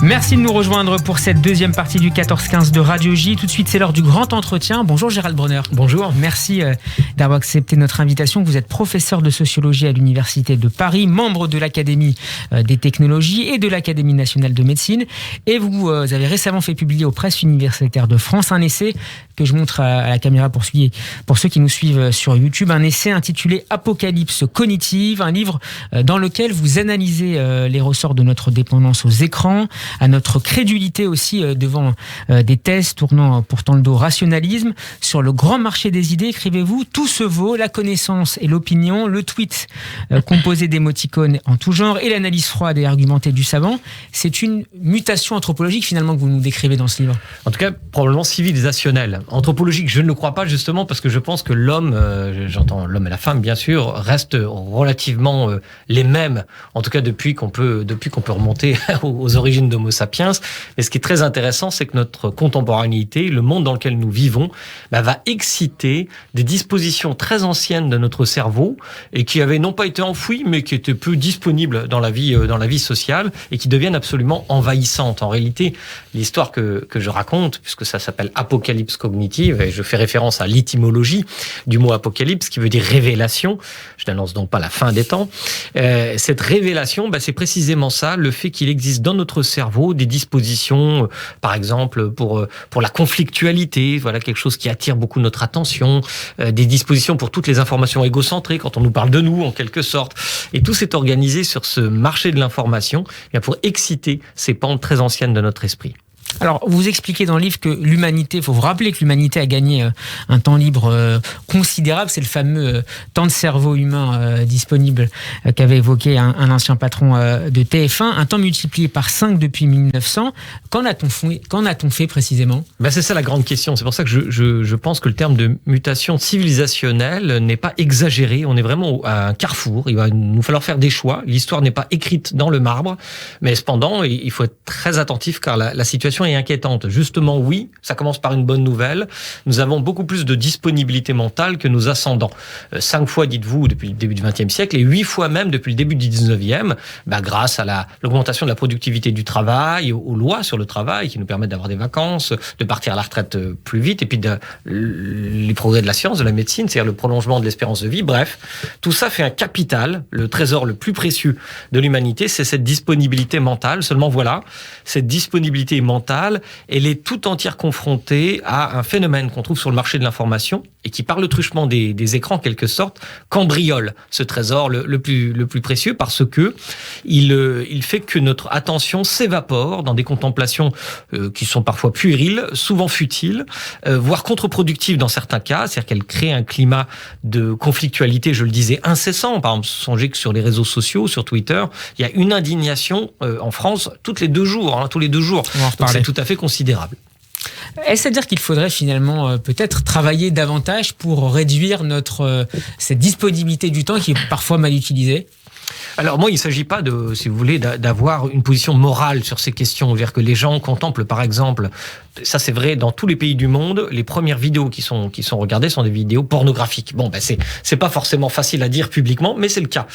Merci de nous rejoindre pour cette deuxième partie du 14-15 de Radio J. Tout de suite, c'est l'heure du grand entretien. Bonjour Gérald Bronner. Bonjour. Merci d'avoir accepté notre invitation. Vous êtes professeur de sociologie à l'Université de Paris, membre de l'Académie des technologies et de l'Académie nationale de médecine. Et vous avez récemment fait publier aux presses universitaires de France un essai que je montre à la caméra pour ceux qui nous suivent sur YouTube. Un essai intitulé Apocalypse cognitive, un livre dans lequel vous analysez les ressorts de notre dépendance aux écrans, à notre crédulité aussi devant des thèses tournant pourtant le dos au rationalisme. Sur le grand marché des idées, écrivez-vous, tout se vaut, la connaissance et l'opinion, le tweet composé d'émoticônes en tout genre et l'analyse froide et argumentée du savant. C'est une mutation anthropologique finalement que vous nous décrivez dans ce livre. En tout cas, probablement civilisationnelle. Anthropologique, je ne le crois pas justement parce que je pense que l'homme, j'entends l'homme et la femme bien sûr, restent relativement les mêmes. En tout cas depuis qu'on peut remonter aux origines d'Homo sapiens. Mais ce qui est très intéressant, c'est que notre contemporanéité, le monde dans lequel nous vivons, va exciter des dispositions très anciennes de notre cerveau et qui avaient non pas été enfouies, mais qui étaient peu disponibles dans la vie sociale et qui deviennent absolument envahissantes. En réalité, l'histoire que je raconte, puisque ça s'appelle Apocalypse cognitive, et je fais référence à l'étymologie du mot apocalypse, qui veut dire révélation. Je n'annonce donc pas la fin des temps. Cette révélation, c'est précisément ça, le fait qu'il existe dans notre cerveau des dispositions, par exemple pour la conflictualité, voilà quelque chose qui attire beaucoup notre attention, des dispositions pour toutes les informations égocentrées quand on nous parle de nous en quelque sorte. Et tout s'est organisé sur ce marché de l'information pour exciter ces pentes très anciennes de notre esprit. Alors, vous expliquez dans le livre que l'humanité, il faut vous rappeler que l'humanité a gagné un temps libre considérable. C'est le fameux temps de cerveau humain disponible qu'avait évoqué un ancien patron de TF1. Un temps multiplié par 5 depuis 1900. Qu'en a-t-on fait précisément ? C'est ça la grande question. C'est pour ça que je pense que le terme de mutation civilisationnelle n'est pas exagéré. On est vraiment à un carrefour. Il va nous falloir faire des choix. L'histoire n'est pas écrite dans le marbre. Mais cependant, il faut être très attentif car la situation est inquiétante. Justement, oui, ça commence par une bonne nouvelle. Nous avons beaucoup plus de disponibilité mentale que nos ascendants. 5 fois, dites-vous, depuis le début du XXe siècle et 8 fois même depuis le début du XIXe, grâce à l'augmentation de la productivité du travail, aux lois sur le travail qui nous permettent d'avoir des vacances, de partir à la retraite plus vite, et puis les progrès de la science, de la médecine, c'est-à-dire le prolongement de l'espérance de vie. Bref, tout ça fait un capital, le trésor le plus précieux de l'humanité, c'est cette disponibilité mentale. Seulement voilà, cette disponibilité mentale, elle est tout entière confrontée à un phénomène qu'on trouve sur le marché de l'information et qui, par le truchement des écrans, en quelque sorte, cambriole ce trésor le plus précieux parce que il fait que notre attention s'évapore dans des contemplations qui sont parfois puériles, souvent futiles, voire contre-productives dans certains cas, c'est-à-dire qu'elle crée un climat de conflictualité, je le disais, incessant. Par exemple, songez que sur les réseaux sociaux, sur Twitter, il y a une indignation en France tous les 2 jours. Donc c'est tout à fait considérable. Est-ce à dire qu'il faudrait finalement peut-être travailler davantage pour réduire cette disponibilité du temps qui est parfois mal utilisée ? Alors moi, il ne s'agit pas si vous voulez, d'avoir une position morale sur ces questions. C'est-à-dire que les gens contemplent, par exemple, ça c'est vrai dans tous les pays du monde, les premières vidéos qui sont regardées sont des vidéos pornographiques. C'est pas forcément facile à dire publiquement, mais c'est le cas.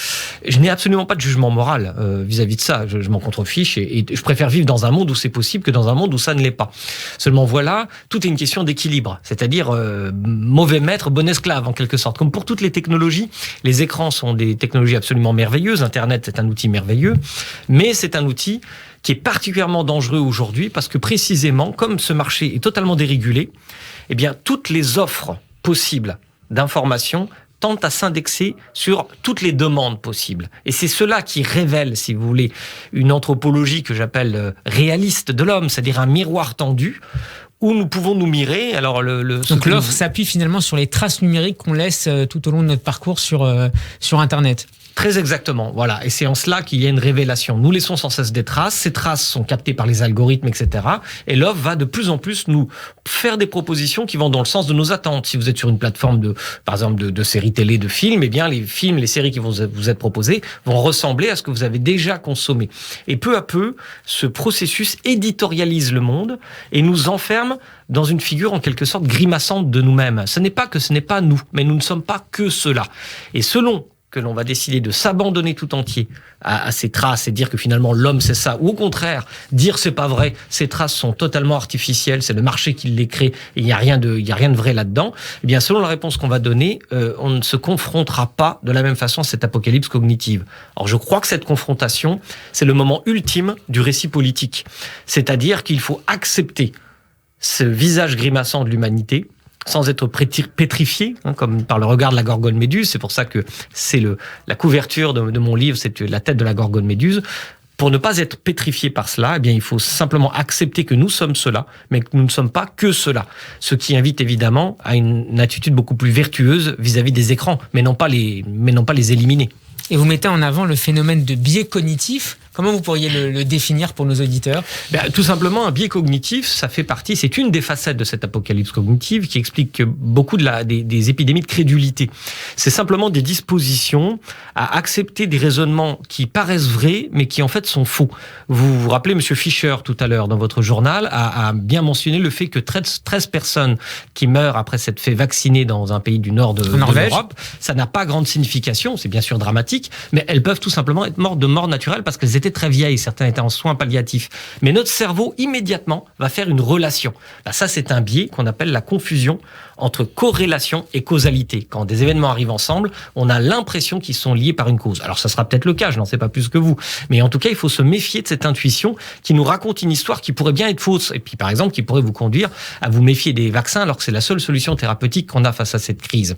Je n'ai absolument pas de jugement moral vis-à-vis de ça. Je m'en contrefiche et je préfère vivre dans un monde où c'est possible que dans un monde où ça ne l'est pas. Seulement voilà, tout est une question d'équilibre. C'est-à-dire mauvais maître, bon esclave en quelque sorte. Comme pour toutes les technologies, les écrans sont des technologies absolument merveilleuses. Internet, c'est un outil merveilleux, mais c'est un outil qui est particulièrement dangereux aujourd'hui parce que précisément, comme ce marché est totalement dérégulé, toutes les offres possibles d'informations tendent à s'indexer sur toutes les demandes possibles. Et c'est cela qui révèle, si vous voulez, une anthropologie que j'appelle réaliste de l'homme, c'est-à-dire un miroir tendu où nous pouvons nous mirer. Alors Donc l'offre s'appuie finalement sur les traces numériques qu'on laisse tout au long de notre parcours sur Internet. Très exactement, voilà. Et c'est en cela qu'il y a une révélation. Nous laissons sans cesse des traces. Ces traces sont captées par les algorithmes, etc. Et l'offre va de plus en plus nous faire des propositions qui vont dans le sens de nos attentes. Si vous êtes sur une plateforme par exemple, de séries télé, de films, les films, les séries qui vont vous être proposées vont ressembler à ce que vous avez déjà consommé. Et peu à peu, ce processus éditorialise le monde et nous enferme dans une figure en quelque sorte grimaçante de nous-mêmes. Ce n'est pas nous, mais nous ne sommes pas que cela. Et selon que l'on va décider de s'abandonner tout entier à ces traces et dire que finalement l'homme c'est ça, ou au contraire dire c'est pas vrai, ces traces sont totalement artificielles, c'est le marché qui les crée, et il y a rien de vrai là-dedans, eh bien selon la réponse qu'on va donner, on ne se confrontera pas de la même façon à cette apocalypse cognitive. Alors je crois que cette confrontation, c'est le moment ultime du récit politique, c'est-à-dire qu'il faut accepter ce visage grimaçant de l'humanité, sans être pétrifié, comme par le regard de la Gorgone Méduse. C'est pour ça que c'est la couverture de mon livre, c'est la tête de la Gorgone Méduse. Pour ne pas être pétrifié par cela, eh bien, il faut simplement accepter que nous sommes cela, mais que nous ne sommes pas que cela. Ce qui invite évidemment à une attitude beaucoup plus vertueuse vis-à-vis des écrans, mais non pas les éliminer. Et vous mettez en avant le phénomène de biais cognitif. Comment vous pourriez le définir pour nos auditeurs ? Tout simplement, un biais cognitif, ça fait partie, c'est une des facettes de cette apocalypse cognitive qui explique beaucoup des épidémies de crédulité. C'est simplement des dispositions à accepter des raisonnements qui paraissent vrais, mais qui en fait sont faux. Vous vous rappelez, Monsieur Fischer, tout à l'heure, dans votre journal, a bien mentionné le fait que 13 personnes qui meurent après s'être fait vacciner dans un pays du nord de l'Europe, ça n'a pas grande signification, c'est bien sûr dramatique, mais elles peuvent tout simplement être mortes de mort naturelle parce qu'elles étaient très vieilles, certains étaient en soins palliatifs. Mais notre cerveau, immédiatement, va faire une relation. Ça, c'est un biais qu'on appelle la confusion entre corrélation et causalité. Quand des événements arrivent ensemble, on a l'impression qu'ils sont liés par une cause. Alors, ça sera peut-être le cas, je n'en sais pas plus que vous. Mais en tout cas, il faut se méfier de cette intuition qui nous raconte une histoire qui pourrait bien être fausse. Et puis, par exemple, qui pourrait vous conduire à vous méfier des vaccins alors que c'est la seule solution thérapeutique qu'on a face à cette crise.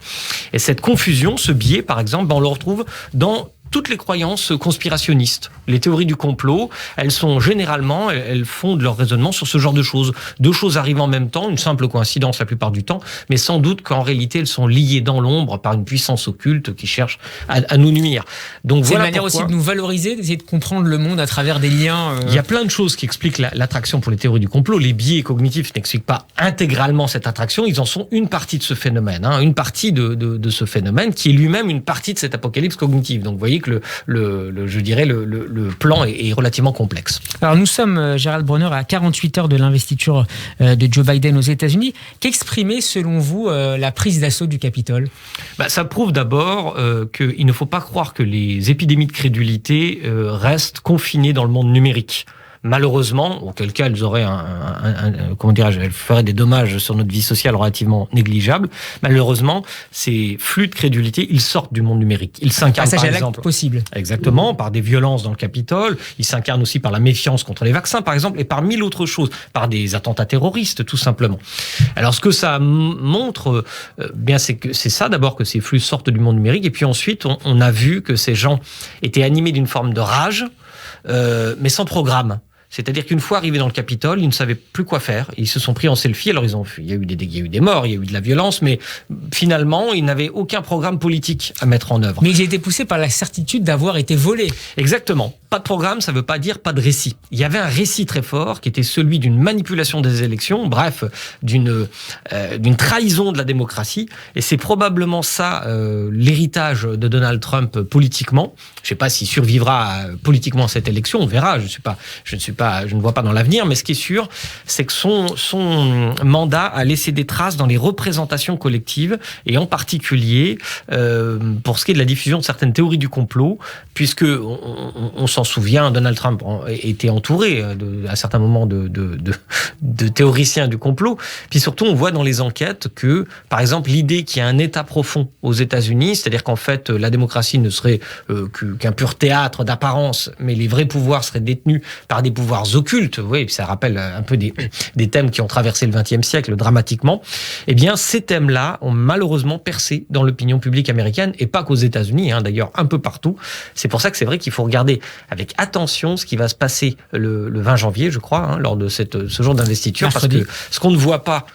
Et cette confusion, ce biais, par exemple, on le retrouve dans toutes les croyances conspirationnistes. Les théories du complot, elles fondent leur raisonnement sur ce genre de choses. Deux choses arrivent en même temps, une simple coïncidence la plupart du temps, mais sans doute qu'en réalité, elles sont liées dans l'ombre par une puissance occulte qui cherche à nous nuire. Donc, c'est une manière aussi de nous valoriser, d'essayer de comprendre le monde à travers des liens. Il y a plein de choses qui expliquent l'attraction pour les théories du complot. Les biais cognitifs n'expliquent pas intégralement cette attraction, ils en sont une partie de ce phénomène, une partie de ce phénomène qui est lui-même une partie de cette apocalypse cognitive. Donc, vous voyez que le plan est relativement complexe. Alors nous sommes, Gérald Bronner, à 48 heures de l'investiture de Joe Biden aux États-Unis. Qu'exprimait selon vous la prise d'assaut du Capitole ? Ça prouve d'abord qu'il ne faut pas croire que les épidémies de crédulité restent confinées dans le monde numérique. Malheureusement, auquel cas elles auraient elles feraient des dommages sur notre vie sociale relativement négligeables. Malheureusement, ces flux de crédulité, ils sortent du monde numérique. Ils s'incarnent par exemple, possible. Exactement, par des violences dans le Capitole. Ils s'incarnent aussi par la méfiance contre les vaccins, par exemple, et par mille autres choses, par des attentats terroristes, tout simplement. Alors, ce que ça montre, c'est ça d'abord que ces flux sortent du monde numérique, et puis ensuite, on a vu que ces gens étaient animés d'une forme de rage, mais sans programme. C'est-à-dire qu'une fois arrivés dans le Capitole, ils ne savaient plus quoi faire. Ils se sont pris en selfie. Alors, il y a eu des morts, il y a eu de la violence, mais finalement, ils n'avaient aucun programme politique à mettre en œuvre. Mais ils étaient poussés par la certitude d'avoir été volés. Exactement. Pas de programme, ça ne veut pas dire pas de récit. Il y avait un récit très fort qui était celui d'une manipulation des élections, bref, d'une trahison de la démocratie. Et c'est probablement ça l'héritage de Donald Trump politiquement. Je ne sais pas s'il survivra politiquement à cette élection, on verra. Je ne vois pas dans l'avenir, mais ce qui est sûr, c'est que son mandat a laissé des traces dans les représentations collectives, et en particulier pour ce qui est de la diffusion de certaines théories du complot, puisque on s'en souvient, Donald Trump était entouré à certains moments de théoriciens du complot. Puis surtout, on voit dans les enquêtes que, par exemple, l'idée qu'il y a un État profond aux États-Unis, c'est-à-dire qu'en fait, la démocratie ne serait qu'un pur théâtre d'apparence, mais les vrais pouvoirs seraient détenus par des pouvoirs occultes. Oui, ça rappelle un peu des thèmes qui ont traversé le XXe siècle dramatiquement. Eh bien, ces thèmes-là ont malheureusement percé dans l'opinion publique américaine, et pas qu'aux États-Unis, d'ailleurs un peu partout. C'est pour ça que c'est vrai qu'il faut regarder avec attention ce qui va se passer le 20 janvier, je crois, lors de ce jour d'investiture, parce que ce qu'on ne voit pas,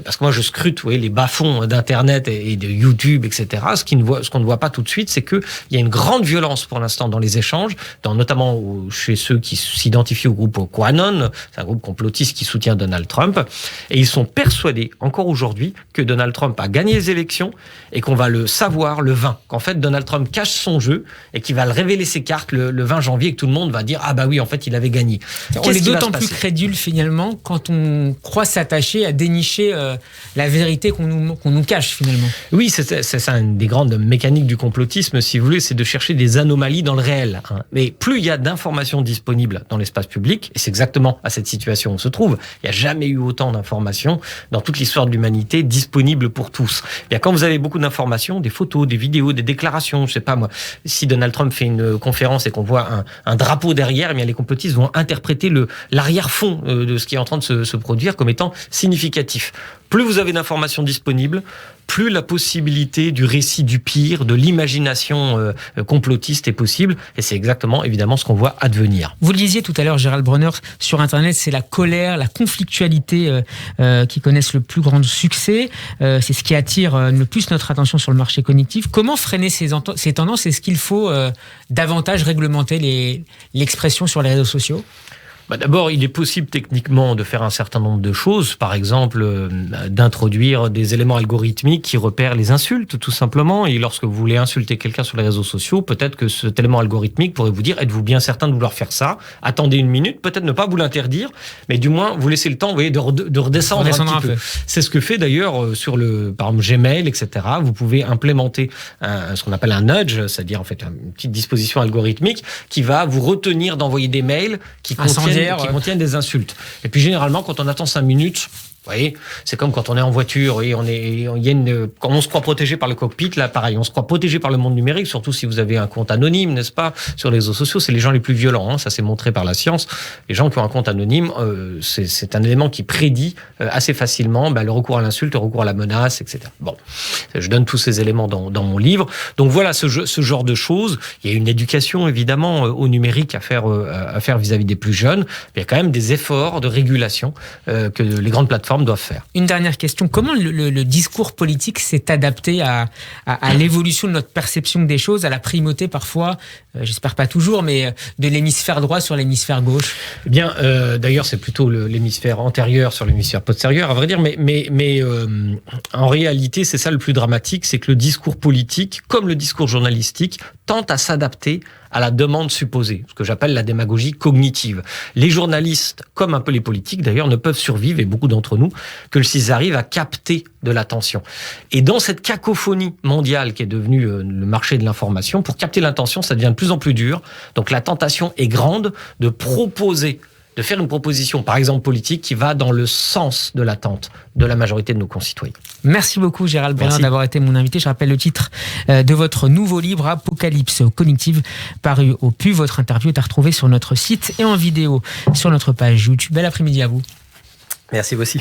parce que moi je scrute les bas-fonds d'Internet et de YouTube, etc. Ce qu'on ne voit pas tout de suite, c'est qu'il y a une grande violence pour l'instant dans les échanges, notamment chez ceux qui s'identifient au groupe QAnon, c'est un groupe complotiste qui soutient Donald Trump, et ils sont persuadés, encore aujourd'hui, que Donald Trump a gagné les élections et qu'on va le savoir le 20, qu'en fait Donald Trump cache son jeu et qu'il va révéler ses cartes le 20 janvier et que tout le monde va dire « Ah bah oui, en fait, il avait gagné ». On est d'autant plus crédule finalement quand on croit s'attacher à dénicher la vérité qu'on nous cache finalement. Oui, c'est une des grandes mécaniques du complotisme, si vous voulez, c'est de chercher des anomalies dans le réel. Mais plus il y a d'informations disponibles dans l'espace public, et c'est exactement à cette situation où on se trouve, il n'y a jamais eu autant d'informations dans toute l'histoire de l'humanité disponibles pour tous. Et quand vous avez beaucoup d'informations, des photos, des vidéos, des déclarations, je sais pas moi, si Donald Trump fait une conférence et qu'on voit un drapeau derrière, eh bien les complotistes vont interpréter l'arrière-fond de ce qui est en train de se produire comme étant significatif. Plus vous avez d'informations disponibles, plus la possibilité du récit du pire, de l'imagination complotiste est possible. Et c'est exactement, évidemment, ce qu'on voit advenir. Vous le disiez tout à l'heure, Gérald Bronner, sur Internet, c'est la colère, la conflictualité qui connaissent le plus grand succès. C'est ce qui attire le plus notre attention sur le marché cognitif. Comment freiner ces tendances? Est-ce qu'il faut davantage réglementer l'expression sur les réseaux sociaux? D'abord, il est possible techniquement de faire un certain nombre de choses. Par exemple, d'introduire des éléments algorithmiques qui repèrent les insultes, tout simplement. Et lorsque vous voulez insulter quelqu'un sur les réseaux sociaux, peut-être que cet élément algorithmique pourrait vous dire, êtes-vous bien certain de vouloir faire ça? Attendez une minute, peut-être ne pas vous l'interdire, mais du moins, vous laissez le temps, vous voyez, de redescendre un petit peu. C'est ce que fait d'ailleurs sur par exemple, Gmail, etc. Vous pouvez implémenter ce qu'on appelle un nudge, c'est-à-dire en fait une petite disposition algorithmique qui va vous retenir d'envoyer des mails qui contiennent des insultes. Et puis généralement, quand on attend 5 minutes, vous voyez, c'est comme quand on est en voiture et quand on se croit protégé par le cockpit, là pareil, on se croit protégé par le monde numérique, surtout si vous avez un compte anonyme, n'est-ce pas? Sur les réseaux sociaux, c'est les gens les plus violents, ça s'est montré par la science. Les gens qui ont un compte anonyme, c'est un élément qui prédit assez facilement le recours à l'insulte, le recours à la menace, etc. Bon, je donne tous ces éléments dans mon livre. Donc voilà, ce genre de choses. Il y a une éducation évidemment au numérique à faire vis-à-vis des plus jeunes. Mais il y a quand même des efforts de régulation que les grandes plateformes doivent faire. Une dernière question. Comment le discours politique s'est adapté à l'évolution de notre perception des choses, à la primauté parfois, j'espère pas toujours, mais de l'hémisphère droit sur l'hémisphère gauche? Eh bien, d'ailleurs, c'est plutôt l'hémisphère antérieur sur l'hémisphère postérieur, à vrai dire, mais en réalité, c'est ça le plus dramatique, c'est que le discours politique, comme le discours journalistique, tente à s'adapter à la demande supposée, ce que j'appelle la démagogie cognitive. Les journalistes, comme un peu les politiques d'ailleurs, ne peuvent survivre, et beaucoup d'entre nous, que s'ils arrivent à capter de l'attention. Et dans cette cacophonie mondiale qui est devenue le marché de l'information, pour capter l'attention, ça devient de plus en plus dur. Donc la tentation est grande de faire une proposition, par exemple politique, qui va dans le sens de l'attente de la majorité de nos concitoyens. Merci beaucoup Gérald Bronner d'avoir été mon invité. Je rappelle le titre de votre nouveau livre, Apocalypse cognitive, paru au PU. Votre interview est à retrouver sur notre site et en vidéo sur notre page YouTube. Bel après-midi à vous. Merci vous aussi.